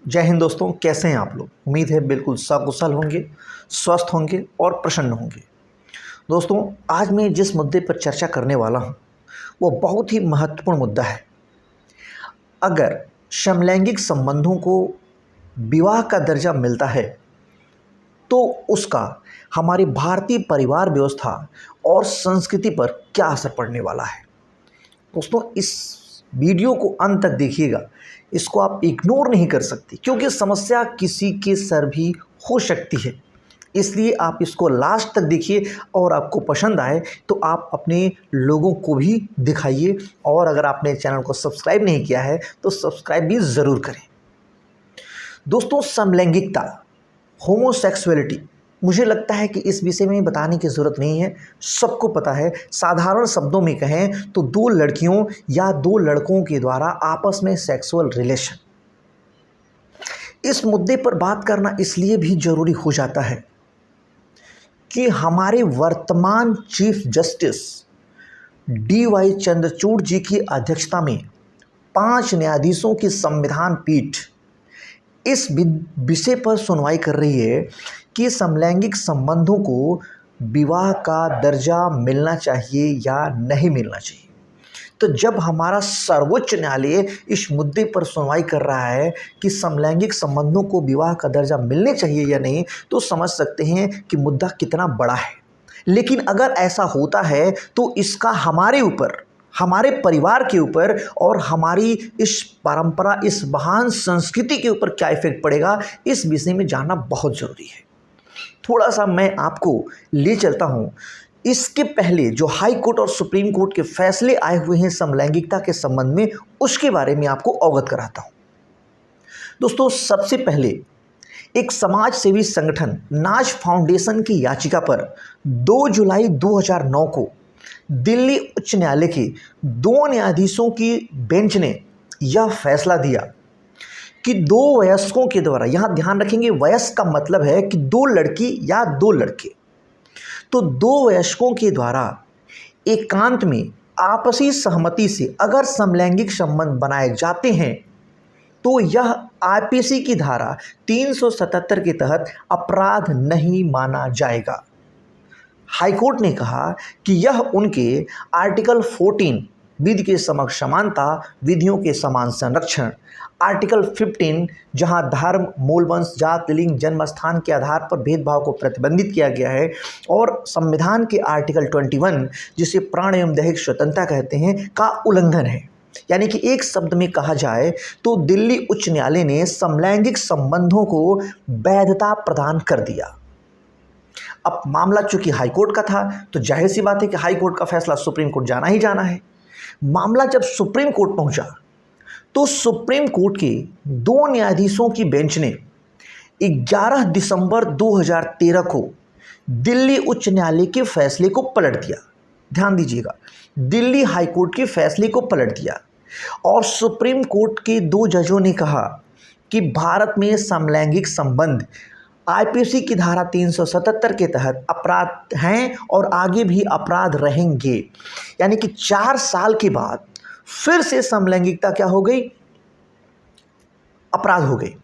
जय हिंद दोस्तों, कैसे हैं आप लोग। उम्मीद है बिल्कुल सकुशल होंगे, स्वस्थ होंगे और प्रसन्न होंगे। दोस्तों, आज मैं जिस मुद्दे पर चर्चा करने वाला हूं वो बहुत ही महत्वपूर्ण मुद्दा है। अगर समलैंगिक संबंधों को विवाह का दर्जा मिलता है तो उसका हमारी भारतीय परिवार व्यवस्था और संस्कृति पर क्या असर पड़ने वाला है। दोस्तों, इस वीडियो को अंत तक देखिएगा। इसको आप इग्नोर नहीं कर सकते क्योंकि समस्या किसी के सर भी हो सकती है। इसलिए आप इसको लास्ट तक देखिए और आपको पसंद आए तो आप अपने लोगों को भी दिखाइए। और अगर आपने चैनल को सब्सक्राइब नहीं किया है तो सब्सक्राइब भी ज़रूर करें। दोस्तों, समलैंगिकता, होमोसेक्सुअलिटी, मुझे लगता है कि इस विषय में बताने की ज़रूरत नहीं है, सबको पता है। साधारण शब्दों में कहें तो दो लड़कियों या दो लड़कों के द्वारा आपस में सेक्सुअल रिलेशन। इस मुद्दे पर बात करना इसलिए भी ज़रूरी हो जाता है कि हमारे वर्तमान चीफ जस्टिस DY चंद्रचूड़ जी की अध्यक्षता में 5 न्यायाधीशों की संविधान पीठ इस विषय पर सुनवाई कर रही है कि समलैंगिक संबंधों को विवाह का दर्जा मिलना चाहिए या नहीं मिलना चाहिए। तो जब हमारा सर्वोच्च न्यायालय इस मुद्दे पर सुनवाई कर रहा है कि समलैंगिक संबंधों को विवाह का दर्जा मिलने चाहिए या नहीं, तो समझ सकते हैं कि मुद्दा कितना बड़ा है। लेकिन अगर ऐसा होता है तो इसका हमारे ऊपर, हमारे परिवार के ऊपर और हमारी इस परंपरा, इस महान संस्कृति के ऊपर क्या इफेक्ट पड़ेगा, इस विषय में जानना बहुत ज़रूरी है। थोड़ा सा मैं आपको ले चलता हूँ। इसके पहले जो हाई कोर्ट और सुप्रीम कोर्ट के फैसले आए हुए हैं समलैंगिकता के संबंध में, उसके बारे में आपको अवगत कराता हूँ। दोस्तों, सबसे पहले एक समाज सेवी संगठन नाज फाउंडेशन की याचिका पर 2 जुलाई 2009 को दिल्ली उच्च न्यायालय के 2 न्यायाधीशों की बेंच ने यह फैसला दिया कि 2 वयस्कों के द्वारा, यहाँ ध्यान रखेंगे वयस्क का मतलब है कि 2 लड़की या 2 लड़के, तो 2 वयस्कों के द्वारा एकांत में आपसी सहमति से अगर समलैंगिक संबंध बनाए जाते हैं तो यह IPC की धारा 377 के तहत अपराध नहीं माना जाएगा। हाईकोर्ट ने कहा कि यह उनके आर्टिकल 14 विधि के समक्ष समानता, विधियों के समान संरक्षण, आर्टिकल 15 जहां धर्म, मूलवंश, जात, लिंग, जन्म स्थान के आधार पर भेदभाव को प्रतिबंधित किया गया है, और संविधान के आर्टिकल 21 जिसे प्राण एवं दैहिक स्वतंत्रता कहते हैं का उल्लंघन है। यानी कि एक शब्द में कहा जाए तो दिल्ली उच्च न्यायालय ने समलैंगिक संबंधों को वैधता प्रदान कर दिया। अब मामला चूंकि हाईकोर्ट का था तो जाहिर सी बात है कि हाईकोर्ट का फैसला सुप्रीम कोर्ट जाना ही जाना है। मामला जब सुप्रीम कोर्ट पहुंचा तो सुप्रीम कोर्ट के 2 न्यायाधीशों की बेंच ने 11 दिसंबर 2013 को दिल्ली उच्च न्यायालय के फैसले को पलट दिया। ध्यान दीजिएगा, दिल्ली हाईकोर्ट के फैसले को पलट दिया और सुप्रीम कोर्ट के 2 जजों ने कहा कि भारत में समलैंगिक संबंध IPC की धारा 377 के तहत अपराध हैं और आगे भी अपराध रहेंगे। यानी कि 4 साल के बाद फिर से समलैंगिकता क्या हो गई, अपराध हो गई।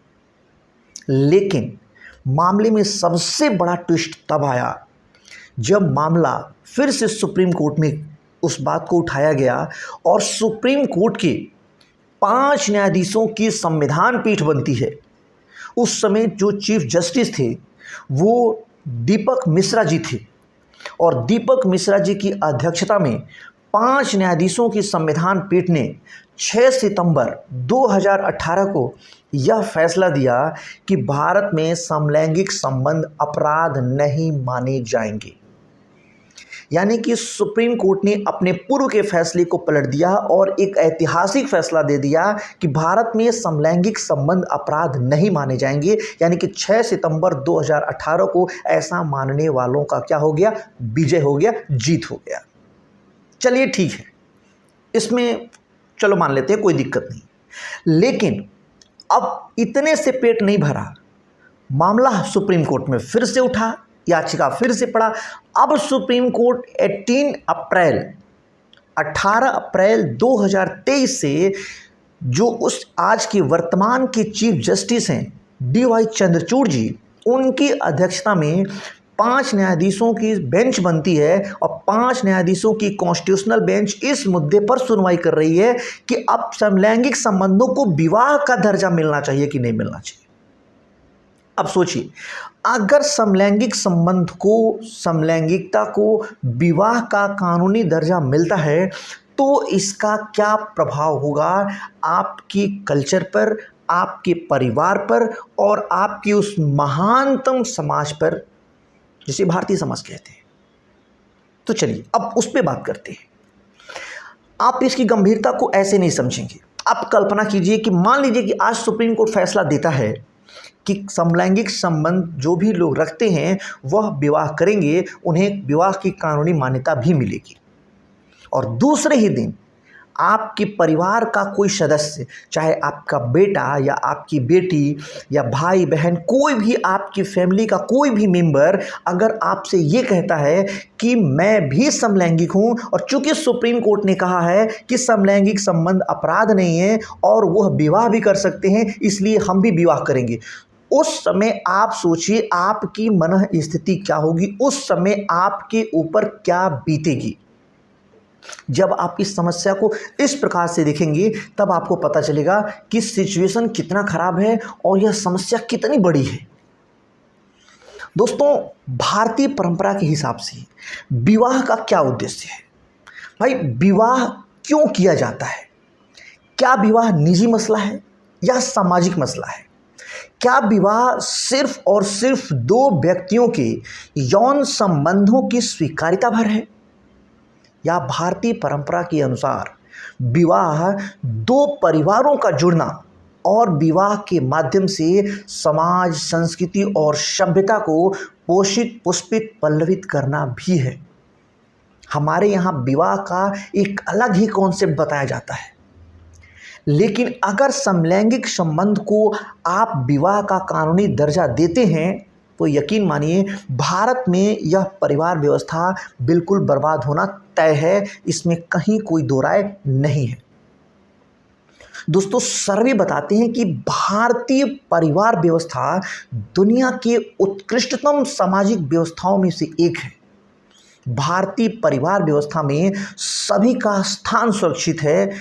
लेकिन मामले में सबसे बड़ा ट्विस्ट तब आया जब मामला फिर से सुप्रीम कोर्ट में उस बात को उठाया गया और सुप्रीम कोर्ट के 5 न्यायाधीशों की संविधान पीठ बनती है। उस समय जो चीफ जस्टिस थे वो दीपक मिश्रा जी थे और दीपक मिश्रा जी की अध्यक्षता में 5 न्यायाधीशों की संविधान पीठ ने 6 सितंबर 2018 को यह फैसला दिया कि भारत में समलैंगिक संबंध अपराध नहीं माने जाएंगे। यानी कि सुप्रीम कोर्ट ने अपने पूर्व के फैसले को पलट दिया और एक ऐतिहासिक फैसला दे दिया कि भारत में समलैंगिक संबंध अपराध नहीं माने जाएंगे। यानी कि 6 सितंबर 2018 को ऐसा मानने वालों का क्या हो गया, विजय हो गया, जीत हो गया। चलिए ठीक है, इसमें चलो मान लेते हैं, कोई दिक्कत नहीं। लेकिन अब इतने से पेट नहीं भरा, मामला सुप्रीम कोर्ट में फिर से उठा, याचिका फिर से पड़ा। अब सुप्रीम कोर्ट 18 अप्रैल 2023 से जो उस आज के वर्तमान के चीफ जस्टिस हैं डी.वाई. चंद्रचूड़ जी, उनकी अध्यक्षता में 5 न्यायाधीशों की बेंच बनती है और 5 न्यायाधीशों की कॉन्स्टिट्यूशनल बेंच इस मुद्दे पर सुनवाई कर रही है कि अब समलैंगिक संबंधों को विवाह का दर्जा मिलना चाहिए कि नहीं मिलना चाहिए। अब सोचिए, अगर समलैंगिक संबंध को, समलैंगिकता को विवाह का कानूनी दर्जा मिलता है तो इसका क्या प्रभाव होगा आपकी कल्चर पर, आपके परिवार पर और आपकी उस महानतम समाज पर जिसे भारतीय समाज कहते हैं। तो चलिए अब उस पर बात करते हैं। आप इसकी गंभीरता को ऐसे नहीं समझेंगे। आप कल्पना कीजिए कि मान लीजिए कि आज सुप्रीम कोर्ट फैसला देता है कि समलैंगिक संबंध जो भी लोग रखते हैं वह विवाह करेंगे, उन्हें विवाह की कानूनी मान्यता भी मिलेगी। और दूसरे ही दिन आपके परिवार का कोई सदस्य, चाहे आपका बेटा या आपकी बेटी या भाई बहन, कोई भी आपकी फैमिली का कोई भी मेंबर अगर आपसे ये कहता है कि मैं भी समलैंगिक हूँ और चूंकि सुप्रीम कोर्ट ने कहा है कि समलैंगिक संबंध अपराध नहीं है और वह विवाह भी कर सकते हैं, इसलिए हम भी विवाह करेंगे, उस समय आप सोचिए आपकी मन स्थिति क्या होगी, उस समय आपके ऊपर क्या बीतेगी। जब आप इस समस्या को इस प्रकार से देखेंगे तब आपको पता चलेगा कि सिचुएशन कितना खराब है और यह समस्या कितनी बड़ी है। दोस्तों, भारतीय परंपरा के हिसाब से विवाह का क्या उद्देश्य है? भाई, विवाह क्यों किया जाता है? क्या विवाह निजी मसला है या सामाजिक मसला है? क्या विवाह सिर्फ और सिर्फ दो व्यक्तियों के यौन संबंधों की स्वीकार्यता भर है, या भारतीय परंपरा के अनुसार विवाह दो परिवारों का जुड़ना और विवाह के माध्यम से समाज, संस्कृति और सभ्यता को पोषित, पुष्पित, पल्लवित करना भी है। हमारे यहाँ विवाह का एक अलग ही कॉन्सेप्ट बताया जाता है, लेकिन अगर समलैंगिक संबंध को आप विवाह का कानूनी दर्जा देते हैं तो यकीन मानिए भारत में यह परिवार व्यवस्था बिल्कुल बर्बाद होना तय है, इसमें कहीं कोई दो राय नहीं है। दोस्तों, सर्वे बताते हैं कि भारतीय परिवार व्यवस्था दुनिया के उत्कृष्टतम सामाजिक व्यवस्थाओं में से एक है। भारतीय परिवार व्यवस्था में सभी का स्थान सुरक्षित है।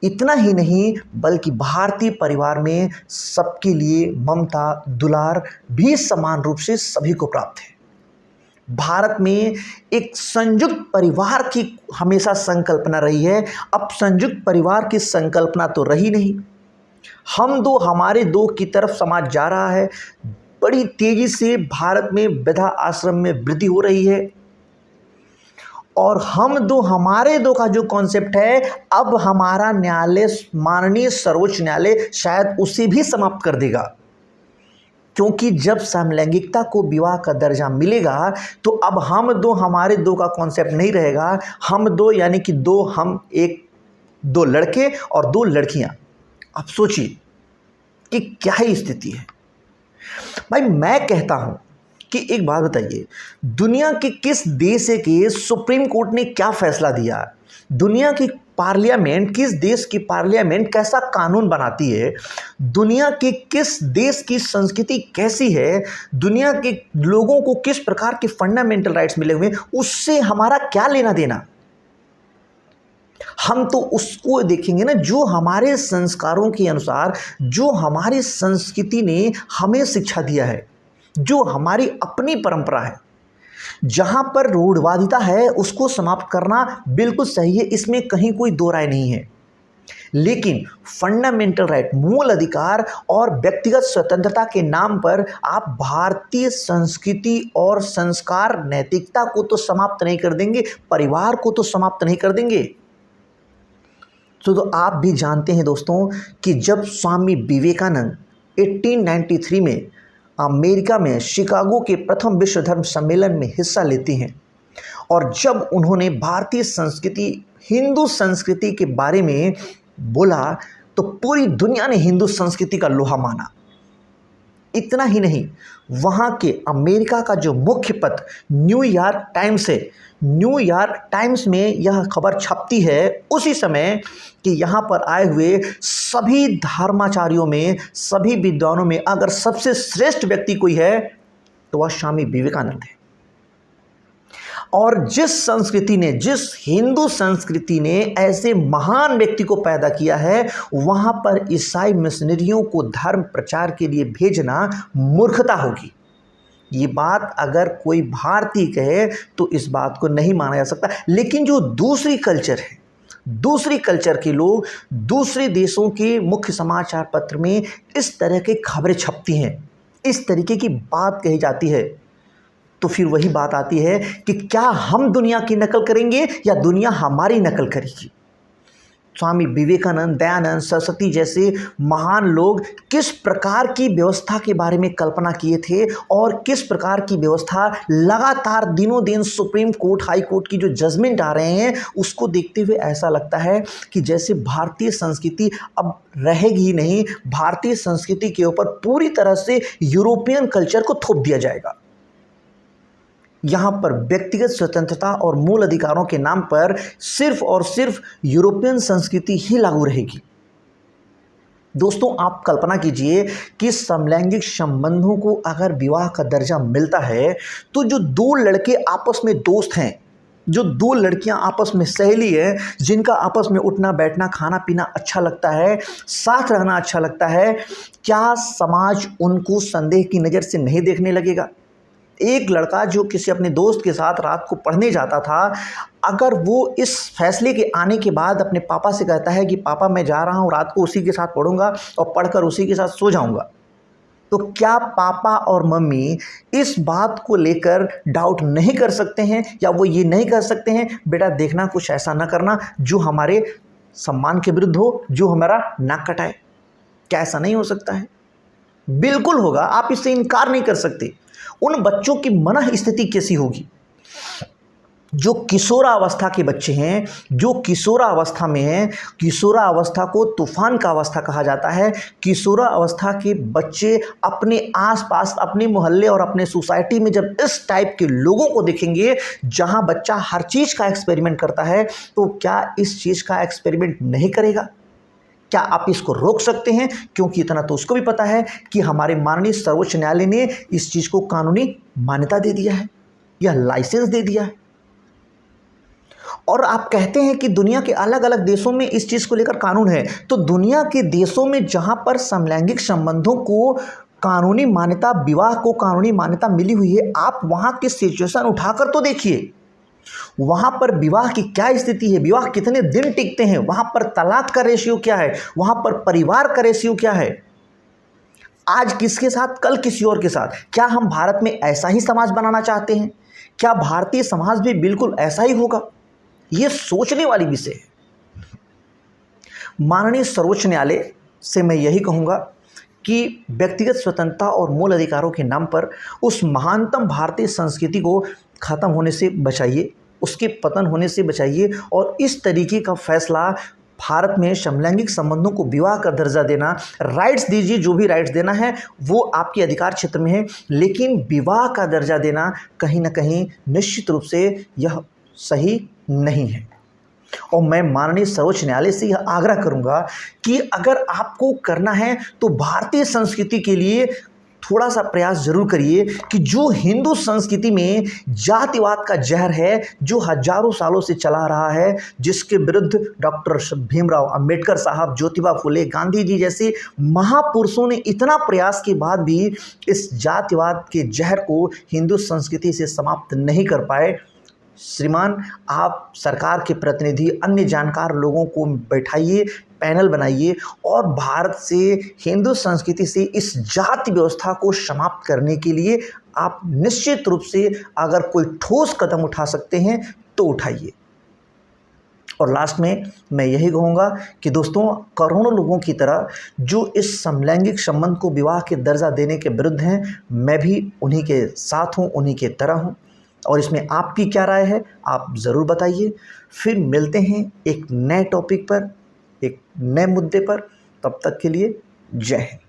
इतना ही नहीं बल्कि भारतीय परिवार में सबके लिए ममता, दुलार भी समान रूप से सभी को प्राप्त है। भारत में एक संयुक्त परिवार की हमेशा संकल्पना रही है। अब संयुक्त परिवार की संकल्पना तो रही नहीं, हम दो हमारे दो की तरफ समाज जा रहा है। बड़ी तेजी से भारत में वृद्धा आश्रम में वृद्धि हो रही है और हम दो हमारे दो का जो कॉन्सेप्ट है, अब हमारा न्यायालय, माननीय सर्वोच्च न्यायालय शायद उसे भी समाप्त कर देगा, क्योंकि जब समलैंगिकता को विवाह का दर्जा मिलेगा तो अब हम दो हमारे दो का कॉन्सेप्ट नहीं रहेगा। हम दो यानी कि दो हम एक, दो लड़के और दो लड़कियां। अब सोचिए कि क्या ही स्थिति है। भाई, मैं कहता हूं कि एक बात बताइए, दुनिया के किस देश के सुप्रीम कोर्ट ने क्या फैसला दिया? दुनिया की पार्लियामेंट, किस देश की पार्लियामेंट कैसा कानून बनाती है? दुनिया के किस देश की संस्कृति कैसी है? दुनिया के लोगों को किस प्रकार के फंडामेंटल राइट्स मिले हुए हैं? उससे हमारा क्या लेना देना? हम तो उसको देखेंगे ना जो हमारे संस्कारों के अनुसार, जो हमारी संस्कृति ने हमें शिक्षा दिया है, जो हमारी अपनी परंपरा है। जहां पर रूढ़वादिता है उसको समाप्त करना बिल्कुल सही है, इसमें कहीं कोई दो राय नहीं है। लेकिन फंडामेंटल राइट, मूल अधिकार और व्यक्तिगत स्वतंत्रता के नाम पर आप भारतीय संस्कृति और संस्कार, नैतिकता को तो समाप्त नहीं कर देंगे, परिवार को तो समाप्त नहीं कर देंगे। तो आप भी जानते हैं दोस्तों कि जब स्वामी विवेकानंद 1893 में अमेरिका में शिकागो के प्रथम विश्व धर्म सम्मेलन में हिस्सा लेते हैं और जब उन्होंने भारतीय संस्कृति, हिंदू संस्कृति के बारे में बोला तो पूरी दुनिया ने हिंदू संस्कृति का लोहा माना। इतना ही नहीं, वहाँ के अमेरिका का जो मुख्य पत्र न्यूयॉर्क टाइम्स है, न्यूयॉर्क टाइम्स में यह खबर छपती है उसी समय कि यहाँ पर आए हुए सभी धर्माचार्यों में, सभी विद्वानों में अगर सबसे श्रेष्ठ व्यक्ति कोई है तो वह स्वामी विवेकानंद है। और जिस हिंदू संस्कृति ने ऐसे महान व्यक्ति को पैदा किया है, वहाँ पर ईसाई मिशनरियों को धर्म प्रचार के लिए भेजना मूर्खता होगी। ये बात अगर कोई भारतीय कहे तो इस बात को नहीं माना जा सकता। लेकिन जो दूसरी कल्चर है, दूसरी कल्चर के लोग दूसरे देशों के मुख्य समाचार पत्र में इस तरह की खबरें छपती हैं, इस तरीके की बात कही जाती है, तो फिर वही बात आती है कि क्या हम दुनिया की नकल करेंगे या दुनिया हमारी नकल करेगी। स्वामी विवेकानंद, दयानंद सरस्वती जैसे महान लोग किस प्रकार की व्यवस्था के बारे में कल्पना किए थे और किस प्रकार की व्यवस्था लगातार दिनों दिन सुप्रीम कोर्ट, हाई कोर्ट की जो जजमेंट आ रहे हैं उसको देखते हुए ऐसा लगता है कि जैसे भारतीय संस्कृति अब रहेगी ही नहीं, भारतीय संस्कृति के ऊपर पूरी तरह से यूरोपियन कल्चर को थोप दिया जाएगा। यहाँ पर व्यक्तिगत स्वतंत्रता और मूल अधिकारों के नाम पर सिर्फ और सिर्फ यूरोपियन संस्कृति ही लागू रहेगी। दोस्तों, आप कल्पना कीजिए कि समलैंगिक संबंधों को अगर विवाह का दर्जा मिलता है तो जो दो लड़के आपस में दोस्त हैं, जो दो लड़कियां आपस में सहेली है, जिनका आपस में उठना बैठना खाना पीना अच्छा लगता है, साथ रहना अच्छा लगता है, क्या समाज उनको संदेह की नज़र से नहीं देखने लगेगा? एक लड़का जो किसी अपने दोस्त के साथ रात को पढ़ने जाता था, अगर वो इस फैसले के आने के बाद अपने पापा से कहता है कि पापा मैं जा रहा हूँ, रात को उसी के साथ पढ़ूंगा और पढ़कर उसी के साथ सो जाऊंगा, तो क्या पापा और मम्मी इस बात को लेकर डाउट नहीं कर सकते हैं या वो ये नहीं कर सकते हैं बेटा देखना कुछ ऐसा ना करना जो हमारे सम्मान के विरुद्ध हो, जो हमारा नाक कटाए? क्या ऐसा नहीं हो सकता है? बिल्कुल होगा, आप इससे इनकार नहीं कर सकते। उन बच्चों की मन स्थिति कैसी होगी जो किशोरावस्था के बच्चे हैं, जो किशोरावस्था में हैं। किशोरावस्था को तूफान का अवस्था कहा जाता है। किशोरावस्था के बच्चे अपने आसपास, अपने मोहल्ले और अपने सोसाइटी में जब इस टाइप के लोगों को देखेंगे जहां बच्चा हर चीज़ का एक्सपेरिमेंट करता है, तो क्या इस चीज़ का एक्सपेरिमेंट नहीं करेगा? क्या आप इसको रोक सकते हैं? क्योंकि इतना तो उसको भी पता है कि हमारे माननीय सर्वोच्च न्यायालय ने इस चीज़ को कानूनी मान्यता दे दिया है, यह लाइसेंस दे दिया है। और आप कहते हैं कि दुनिया के अलग अलग देशों में इस चीज़ को लेकर कानून है, तो दुनिया के देशों में जहां पर समलैंगिक संबंधों को कानूनी मान्यता, विवाह को कानूनी मान्यता मिली हुई है, आप वहां की सिचुएशन उठाकर तो देखिए। वहां पर विवाह की क्या स्थिति है, विवाह कितने दिन टिकते हैं, वहां पर तलाक का रेशियो क्या है, वहां पर परिवार का रेशियो क्या है, आज किसके साथ कल किसी और के साथ। क्या हम भारत में ऐसा ही समाज बनाना चाहते हैं? क्या भारतीय समाज भी बिल्कुल ऐसा ही होगा? यह सोचने वाली विषय है। माननीय सर्वोच्च न्यायालय से मैं यही कहूंगा कि व्यक्तिगत स्वतंत्रता और मूल अधिकारों के नाम पर उस महानतम भारतीय संस्कृति को खत्म होने से बचाइए, उसके पतन होने से बचाइए और इस तरीके का फैसला भारत में समलैंगिक संबंधों को विवाह का दर्जा देना, राइट्स दीजिए, जो भी राइट्स देना है वो आपके अधिकार क्षेत्र में है, लेकिन विवाह का दर्जा देना कहीं ना कहीं निश्चित रूप से यह सही नहीं है। और मैं माननीय सर्वोच्च न्यायालय से यह आग्रह करूंगा कि अगर आपको करना है तो भारतीय संस्कृति के लिए थोड़ा सा प्रयास जरूर करिए कि जो हिंदू संस्कृति में जातिवाद का जहर है, जो हजारों सालों से चला रहा है, जिसके विरुद्ध डॉक्टर भीमराव अंबेडकर साहब, ज्योतिबा फुले, गांधी जी जैसे महापुरुषों ने इतना प्रयास के बाद भी इस जातिवाद के जहर को हिंदू संस्कृति से समाप्त नहीं कर पाए। श्रीमान, आप सरकार के प्रतिनिधि, अन्य जानकार लोगों को बैठाइए, पैनल बनाइए और भारत से, हिंदू संस्कृति से इस जाति व्यवस्था को समाप्त करने के लिए आप निश्चित रूप से अगर कोई ठोस कदम उठा सकते हैं तो उठाइए। और लास्ट में मैं यही कहूँगा कि दोस्तों, करोड़ों लोगों की तरह जो इस समलैंगिक संबंध को विवाह के दर्जा देने के विरुद्ध हैं, मैं भी उन्हीं के साथ हूँ, उन्हीं के तरह हूँ। और इसमें आपकी क्या राय है आप ज़रूर बताइए। फिर मिलते हैं एक नए टॉपिक पर, एक नए मुद्दे पर। तब तक के लिए जय हिंद।